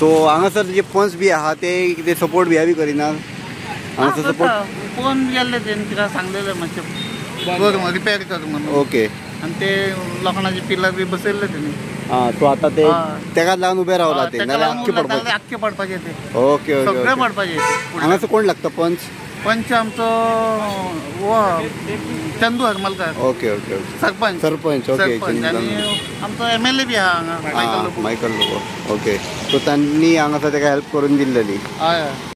So हांगासर जे पंच बी आहा ते कितें सपोर्ट बी करिना हांगासर सपोर्ट फोन गेल्ले तेणी तिका सांगलेले मातशें कर रिपेर कर म्हणून. ओके. आणि ते लोखंडाचे पिलर बी बसयल्ले तेणी. सो आता ते तेकाच लागून उबे रावला ते नाल्यार आख्खे पडपाचे ते. ओके सगळे पडपाचे. हांगासर कोण लागता पंच? पंच आमचो Chandu Haramalkar. Okay okay okay. Sarpanch okay. आणि आमचो MLA बी आहा हांगा मायकल लोबो. ओके. सो त्यांनी हांगासर तेका हेल्प करून दिल्लेली. हय.